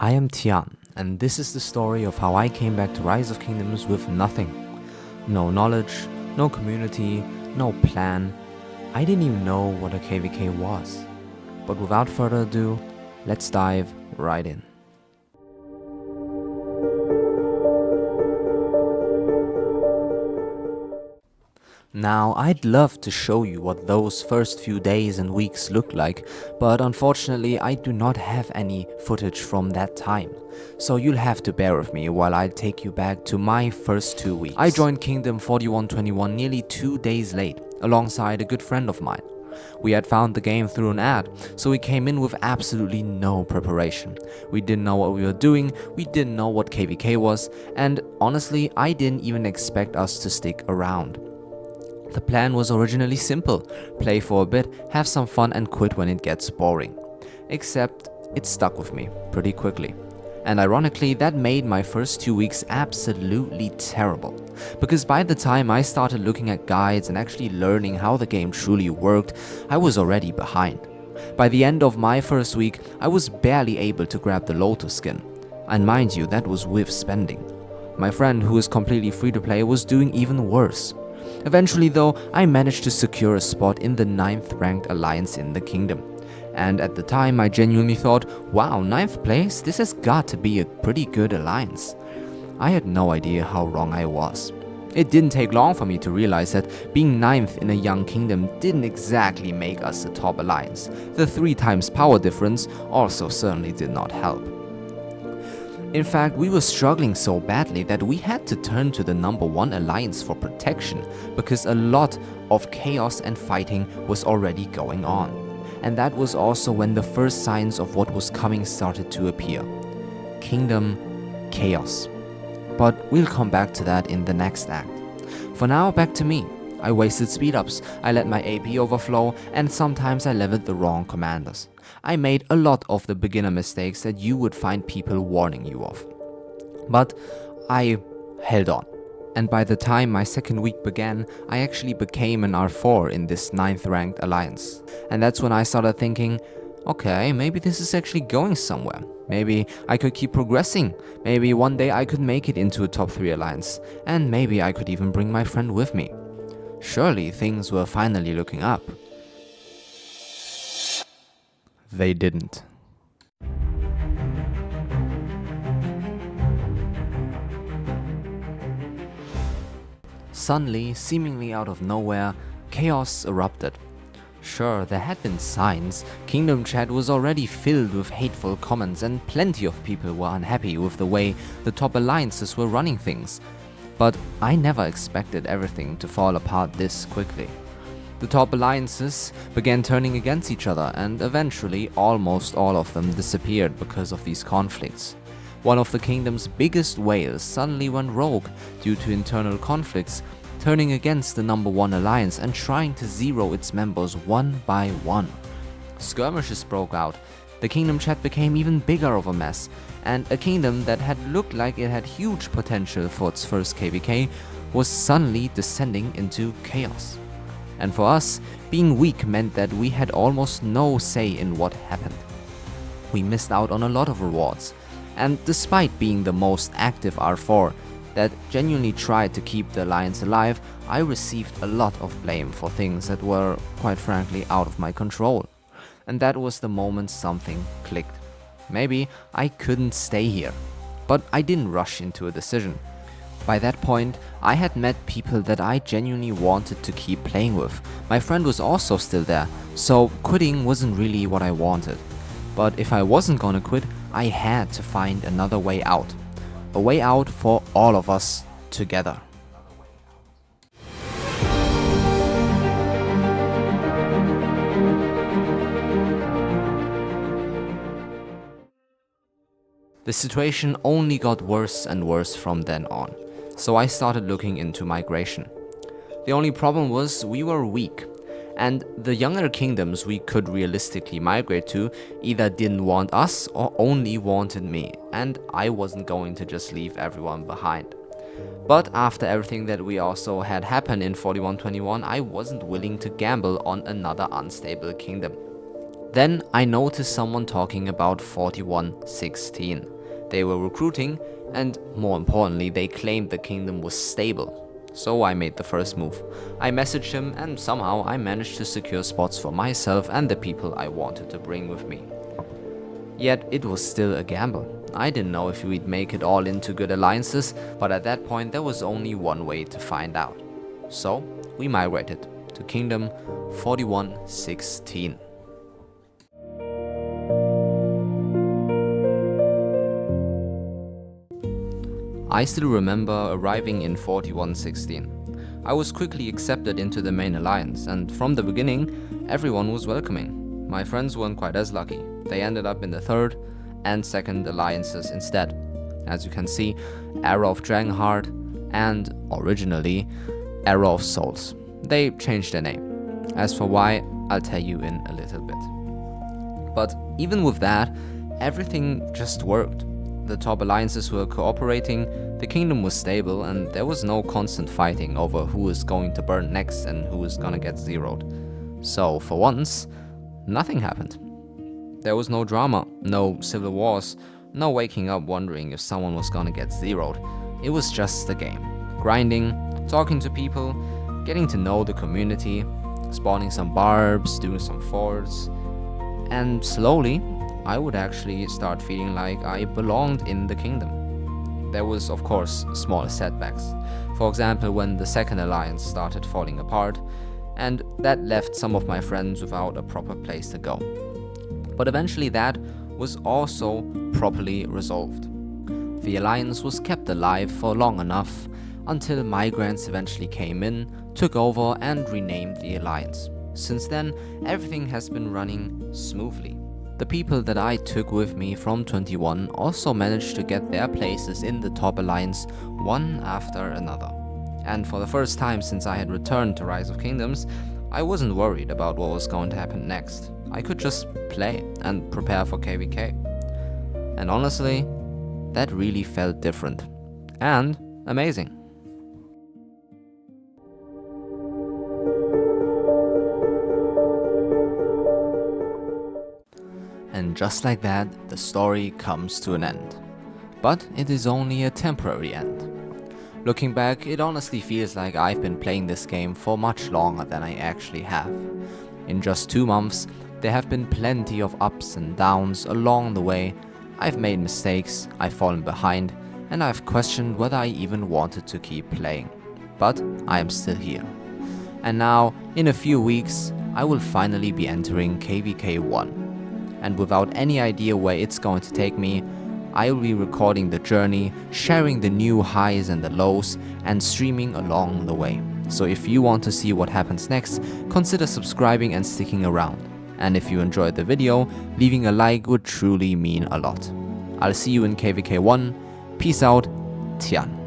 I am Tian, and this is the story of how I came back to Rise of Kingdoms with nothing. No knowledge, no community, no plan. I didn't even know what a KVK was. But without further ado, let's dive right in. Now, I'd love to show you what those first few days and weeks looked like, but unfortunately I do not have any footage from that time. So you'll have to bear with me while I take you back to my first 2 weeks. I joined Kingdom 4121 nearly 2 days late, alongside a good friend of mine. We had found the game through an ad, so we came in with absolutely no preparation. We didn't know what we were doing, we didn't know what KVK was, and honestly I didn't even expect us to stick around. The plan was originally simple: play for a bit, have some fun and quit when it gets boring. Except it stuck with me pretty quickly. And ironically, that made my first 2 weeks absolutely terrible. Because by the time I started looking at guides and actually learning how the game truly worked, I was already behind. By the end of my first week, I was barely able to grab the Lotus skin. And mind you, that was with spending. My friend, who is completely free to play, was doing even worse. Eventually though, I managed to secure a spot in the 9th ranked alliance in the kingdom. And at the time I genuinely thought, wow, 9th place? This has got to be a pretty good alliance. I had no idea how wrong I was. It didn't take long for me to realize that being 9th in a young kingdom didn't exactly make us a top alliance. The 3 times power difference also certainly did not help. In fact, we were struggling so badly that we had to turn to the number 1 alliance for protection, because a lot of chaos and fighting was already going on. And that was also when the first signs of what was coming started to appear. Kingdom chaos. But we'll come back to that in the next act. For now, back to me. I wasted speed ups, I let my AP overflow, and sometimes I leveled the wrong commanders. I made a lot of the beginner mistakes that you would find people warning you of. But I held on. And by the time my second week began, I actually became an R4 in this 9th ranked alliance. And that's when I started thinking, okay, maybe this is actually going somewhere. Maybe I could keep progressing. Maybe one day I could make it into a top 3 alliance. And maybe I could even bring my friend with me. Surely things were finally looking up. They didn't. Suddenly, seemingly out of nowhere, chaos erupted. Sure, there had been signs. Kingdom chat was already filled with hateful comments and plenty of people were unhappy with the way the top alliances were running things. But I never expected everything to fall apart this quickly. The top alliances began turning against each other, and eventually almost all of them disappeared because of these conflicts. One of the kingdom's biggest whales suddenly went rogue due to internal conflicts, turning against the number 1 alliance and trying to zero its members one by one. Skirmishes broke out. The kingdom chat became even bigger of a mess, and a kingdom that had looked like it had huge potential for its first KVK was suddenly descending into chaos. And for us, being weak meant that we had almost no say in what happened. We missed out on a lot of rewards, and despite being the most active R4 that genuinely tried to keep the alliance alive, I received a lot of blame for things that were, quite frankly, out of my control. And that was the moment something clicked. Maybe I couldn't stay here, but I didn't rush into a decision. By that point, I had met people that I genuinely wanted to keep playing with. My friend was also still there, so quitting wasn't really what I wanted. But if I wasn't gonna quit, I had to find another way out. A way out for all of us together. The situation only got worse and worse from then on, so I started looking into migration. The only problem was we were weak, and the younger kingdoms we could realistically migrate to either didn't want us or only wanted me, and I wasn't going to just leave everyone behind. But after everything that we also had happen in 4121, I wasn't willing to gamble on another unstable kingdom. Then I noticed someone talking about 4116. They were recruiting, and more importantly, they claimed the kingdom was stable. So I made the first move. I messaged him, and somehow I managed to secure spots for myself and the people I wanted to bring with me. Yet it was still a gamble. I didn't know if we'd make it all into good alliances, but at that point there was only one way to find out. So we migrated to Kingdom 4116. I still remember arriving in 4116. I was quickly accepted into the main alliance, and from the beginning, everyone was welcoming. My friends weren't quite as lucky. They ended up in the third and second alliances instead. As you can see, Arrow of Dragonheart and, originally, Arrow of Souls. They changed their name. As for why, I'll tell you in a little bit. But even with that, everything just worked. The top alliances were cooperating, the kingdom was stable, and there was no constant fighting over who is going to burn next and who is gonna get zeroed. So, for once, nothing happened. There was no drama, no civil wars, no waking up wondering if someone was gonna get zeroed. It was just a game. Grinding, talking to people, getting to know the community, spawning some barbs, doing some forts, and slowly, I would actually start feeling like I belonged in the kingdom. There was, of course, smaller setbacks. For example, when the second alliance started falling apart, and that left some of my friends without a proper place to go. But eventually that was also properly resolved. The alliance was kept alive for long enough until migrants eventually came in, took over, and renamed the alliance. Since then, everything has been running smoothly. The people that I took with me from 21 also managed to get their places in the top alliance one after another. And for the first time since I had returned to Rise of Kingdoms, I wasn't worried about what was going to happen next. I could just play and prepare for KVK. And honestly, that really felt different and amazing. And just like that, the story comes to an end. But it is only a temporary end. Looking back, it honestly feels like I've been playing this game for much longer than I actually have. In just 2 months, there have been plenty of ups and downs along the way. I've made mistakes, I've fallen behind, and I've questioned whether I even wanted to keep playing. But I am still here. And now, in a few weeks, I will finally be entering KVK 1. And without any idea where it's going to take me, I will be recording the journey, sharing the new highs and the lows, and streaming along the way. So if you want to see what happens next, consider subscribing and sticking around. And if you enjoyed the video, leaving a like would truly mean a lot. I'll see you in KVK 1. Peace out, Tian.